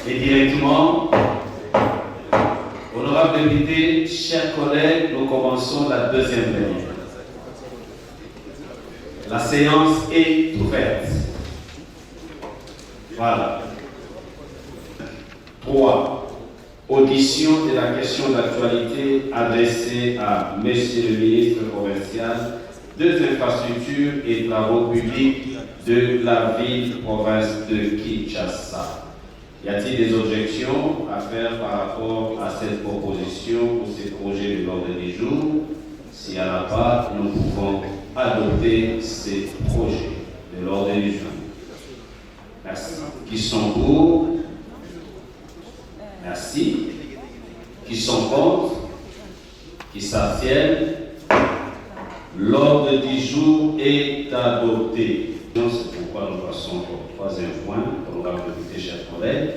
Et directement, honorables députés, chers collègues, nous commençons la deuxième réunion. La séance est ouverte. Voilà. 3. Audition de la question d'actualité adressée à Monsieur le ministre provincial des infrastructures et travaux publics de la ville-province de Kinshasa. Y a-t-il des objections à faire par rapport à cette proposition ou ces projets de l'ordre du jour? S'il n'y en a pas, nous pouvons adopter ces projets de l'ordre du jour. Merci. Qui sont pour? Merci. Qui sont contre? Qui s'abstiennent? L'ordre du jour est adopté. C'est pourquoi nous passons au troisième point, honorable député, chers collègues.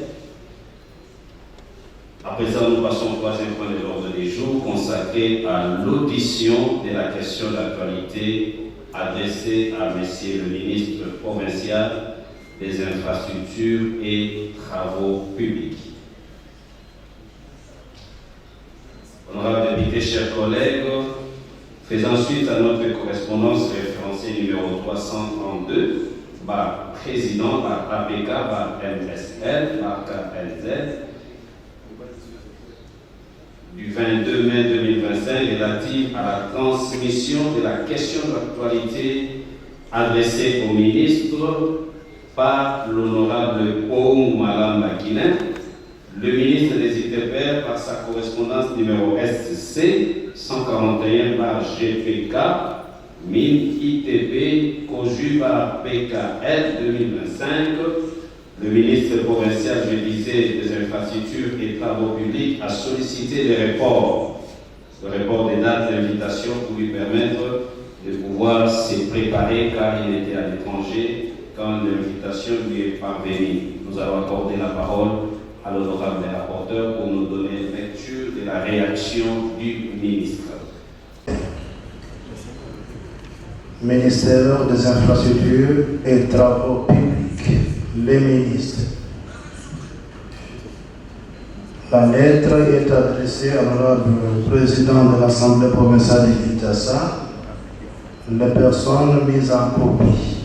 À présent, nous passons au troisième point de l'ordre du jour consacré à l'audition de la question d'actualité adressée à Monsieur le ministre provincial des infrastructures et travaux publics. Honorable député, chers collègues, faisant suite à notre correspondance référencée numéro 332, par président, par APK, par MSL, par KLZ, du 22 mai 2025 relative à la transmission de la question d'actualité adressée au ministre par l'honorable Oum Malam Makinen, le ministre des ITPR par sa correspondance numéro SC 141 par GPK 1000 ITP conju par PKL 2025. Le ministre provincial, je disais, des infrastructures et travaux publics a sollicité le report des dates d'invitation pour lui permettre de pouvoir se préparer car il était à l'étranger quand l'invitation lui est parvenue. Nous allons accorder la parole à l'honorable rapporteur pour nous donner lecture de la réaction du ministre. Ministère des infrastructures et travaux publics, les ministres. La lettre est adressée à l'honorable président de l'Assemblée provinciale de Kinshasa, les personnes mises en copie.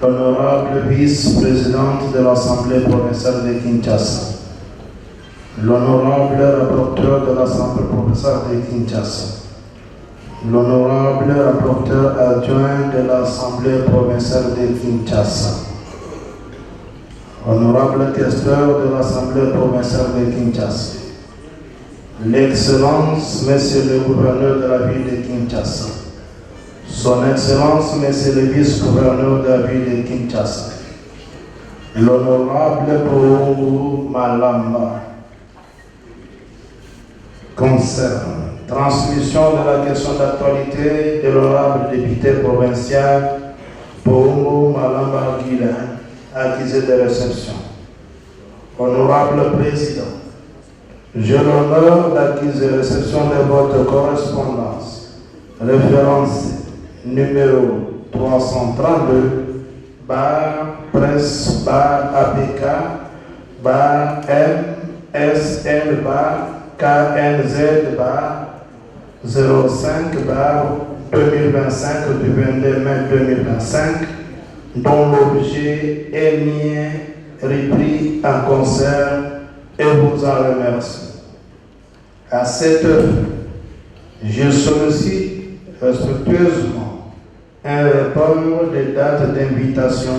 L'honorable vice-présidente de l'Assemblée provinciale de Kinshasa, l'honorable rapporteur de l'Assemblée provinciale de Kinshasa, l'honorable rapporteur adjoint de l'Assemblée provinciale de Kinshasa, honorable questeur de l'Assemblée provinciale de Kinshasa, l'Excellence, Monsieur le gouverneur de la ville de Kinshasa, Son Excellence, Monsieur le vice-gouverneur de la ville de Kinshasa, l'honorable Bourou Malamba, concerne transmission de la question d'actualité de l'honorable député provincial Bourou Malamba Guilain, accusé de réception. Honorable président, j'ai l'honneur d'accuser de réception de votre correspondance référencée numéro 332 presse APK MSL KNZ 05 2025 du 22 mai 2025, dont l'objet est mien repris en concert et vous en remercie. À cette heure, je sollicite respectueusement un report des dates d'invitation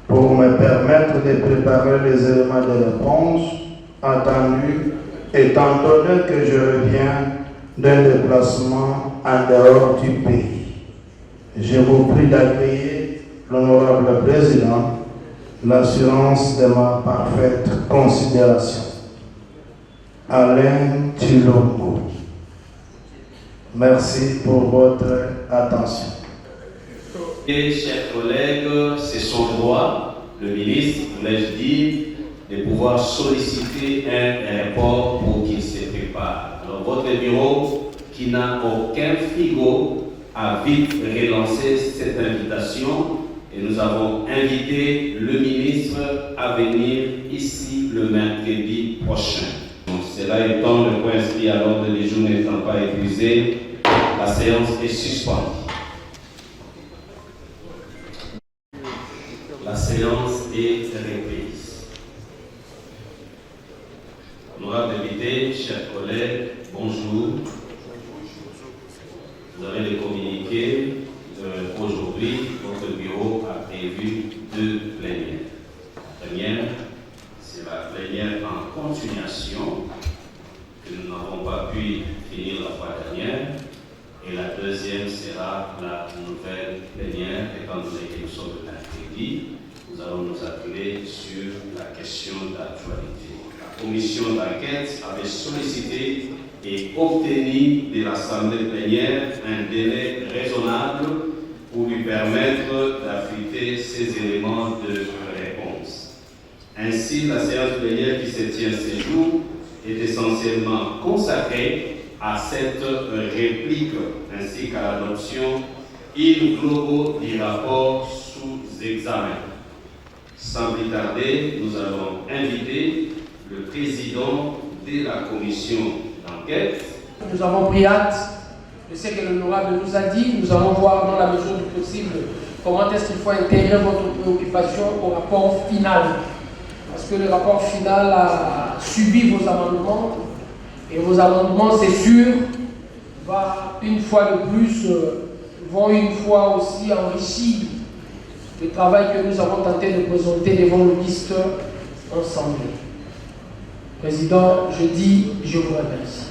pour me permettre de préparer les éléments de réponse attendus, étant donné que je reviens d'un déplacement en dehors du pays. Je vous prie d'accueillir, l'honorable président, l'assurance de ma parfaite considération. Alain Tshilombo. Merci pour votre attention. Et chers collègues, c'est son droit, le ministre, voulais-je dire, de pouvoir solliciter un rapport pour qu'il se prépare. Alors votre bureau, qui n'a aucun frigo, a vite relancé cette invitation et nous avons invité le ministre à venir ici le mercredi prochain. Donc, cela étant, le point inscrit à l'ordre du jour n'étant pas épuisé, la séance est suspendue. La séance est reprise. Honorables députés, chers collègues, bonjour. Vous avez les communiqués. Aujourd'hui, votre bureau a prévu 2 plénières. La première, c'est la plénière en continuation, que nous n'avons pas pu finir la fois dernière. Et la deuxième sera la nouvelle plénière, étant donné que nous sommes le mercredi. Nous allons nous atteler sur la question d'actualité. La commission d'enquête avait sollicité et obtenu de l'Assemblée plénière un délai raisonnable pour lui permettre d'affûter ces éléments de réponse. Ainsi, la séance plénière qui se tient ce jour est essentiellement consacrée à cette réplique ainsi qu'à l'adoption in globo du rapport sous examen. Sans plus tarder, nous allons inviter le président de la commission d'enquête. Nous avons pris hâte de ce que l'honorable nous a dit. Nous allons voir dans la mesure du possible comment est-ce qu'il faut intégrer votre préoccupation au rapport final. Parce que le rapport final a subi vos amendements. Et vos amendements, c'est sûr, vont une fois aussi enrichir le travail que nous avons tenté de présenter devant le ministre ensemble. Président, je vous remercie.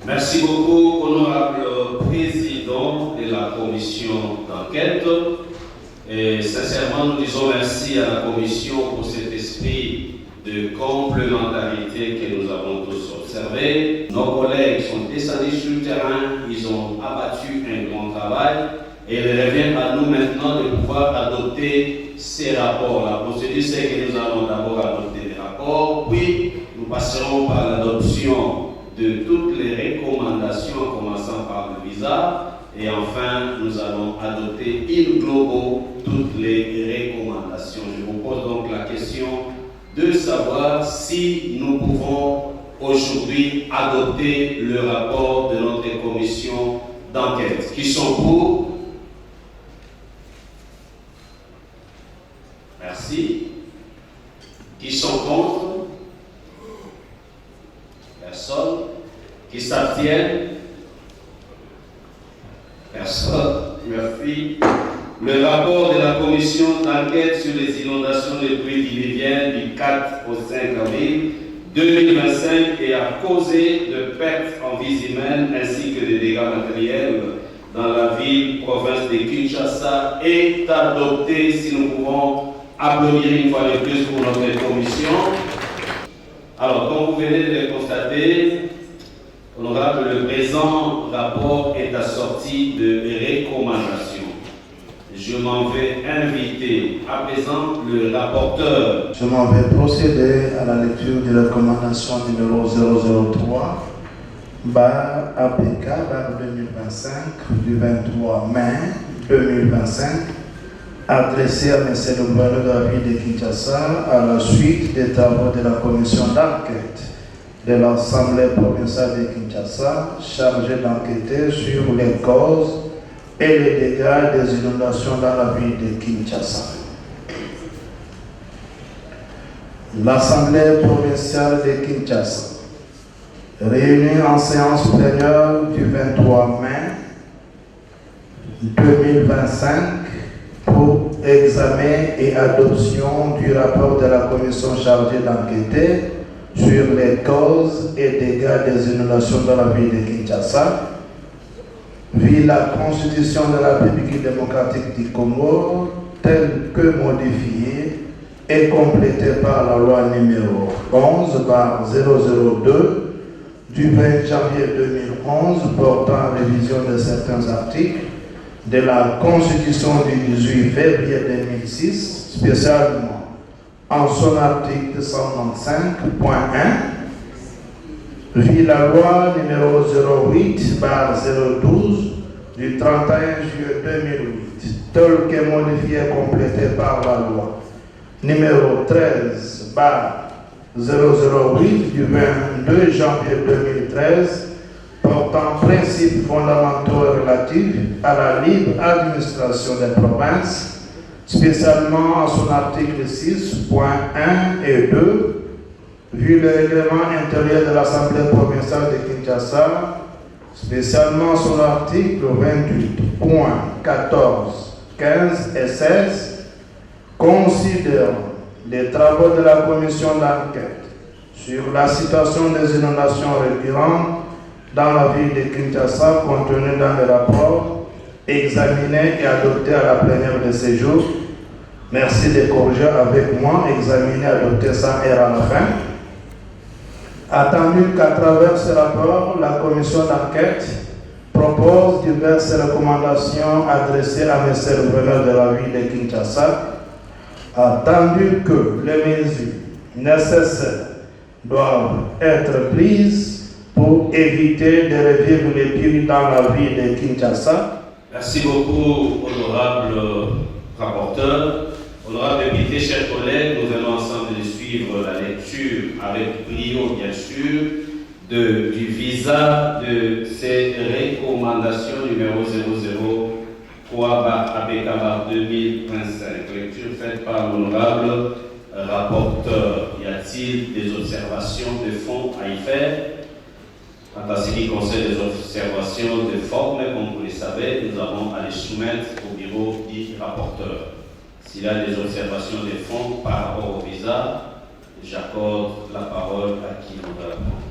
Merci beaucoup, honorable président de la commission d'enquête. Et sincèrement, nous disons merci à la commission pour cet esprit de complémentarité que nous avons tous observé. Nos collègues sont descendus sur le terrain, ils ont abattu un grand travail et il revient à nous maintenant de pouvoir adopter ces rapports. La procédure, c'est que nous allons d'abord adopter les rapports, puis nous passerons par l'adoption de toutes les recommandations, en commençant par le visa. Et enfin, nous allons adopter in globo toutes les recommandations. Je vous pose donc la question de savoir si nous pouvons aujourd'hui adopter le rapport de notre commission d'enquête. Qui sont pour? Merci. Qui sont contre? Personne. Qui s'abstiennent? Personne. Merci. Le rapport de la commission d'enquête sur les inondations des pluies diluviennes du 4 au 5 avril 2025 et a causé de pertes en vies humaines ainsi que des dégâts matériels dans la ville, province de Kinshasa est adopté. Si nous pouvons applaudir une fois de plus pour notre commission. Alors, comme vous venez de le constater, honorable, le présent rapport est assorti de recommandations. Je m'en vais inviter à présent le rapporteur. Je m'en vais procéder à la lecture de la recommandation numéro 003 APK 2025 du 23 mai 2025 adressée à M. le gouverneur de la ville de Kinshasa à la suite des travaux de la commission d'enquête de l'Assemblée provinciale de Kinshasa chargée d'enquêter sur les causes et les dégâts des inondations dans la ville de Kinshasa. L'Assemblée provinciale de Kinshasa, réunie en séance plénière du 23 mai 2025 pour examen et adoption du rapport de la commission chargée d'enquêter sur les causes et dégâts des inondations dans la ville de Kinshasa, vit la Constitution de la République démocratique du Congo telle que modifiée et complétée par la loi numéro 11/002 du 20 janvier 2011 portant révision de certains articles de la Constitution du 18 février 2006, spécialement en son article 195.1, vu la loi numéro 08/012 du 31 juillet 2008, telle que modifiée et complétée par la loi numéro 13/008 du 22 janvier 2013 portant principes fondamentaux relatifs à la libre administration des provinces, spécialement à son article 6.1 et 2, vu le règlement intérieur de l'Assemblée provinciale de Kinshasa, spécialement son article 28.14, 15 et 16, considère les travaux de la commission d'enquête sur la situation des inondations récurrentes dans la ville de Kinshasa contenues dans le rapport examiné et adopté à la plénière de ce jour. Merci de corriger avec moi, examiner et adopter sans erreur à la fin. Attendu qu'à travers ce rapport, la commission d'enquête propose diverses recommandations adressées à M. le gouverneur de la ville de Kinshasa, attendu que les mesures nécessaires doivent être prises pour éviter de revivre les pires dans la ville de Kinshasa. Merci beaucoup, honorable rapporteur. Honorable député, chers collègues, nous allons ensemble suivre la lecture avec brio, bien sûr, du visa de ces recommandations numéro 003/APK/2025. Lecture faite par l'honorable rapporteur. Y a-t-il des observations de fond à y faire? Quant à ce qui concerne les observations de forme, comme vous le savez, nous avons à les soumettre au bureau du rapporteur. S'il y a des observations de fond par rapport au visa, j'accorde la parole à qui voudra répondre.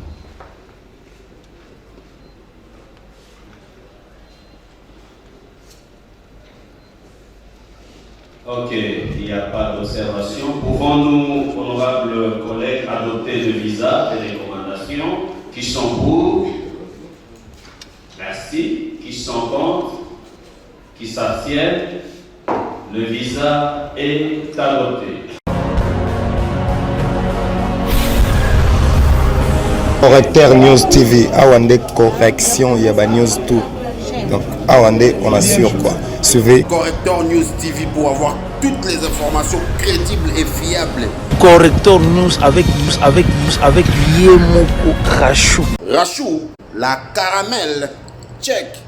Ok, il n'y a pas d'observation. Pouvons-nous, honorables collègues, adopter le visa des recommandations? Qui sont pour? Merci. Qui sont contre? Qui s'abstiennent? Le visa est adopté. Correcteur News TV, Awande correction, Yaba News tout. Donc Awande, on assure quoi. Suivez Correcteur News TV pour avoir toutes les informations crédibles et fiables. Correcteur News avec Yemoko Rachou. Rachou, la caramel, check.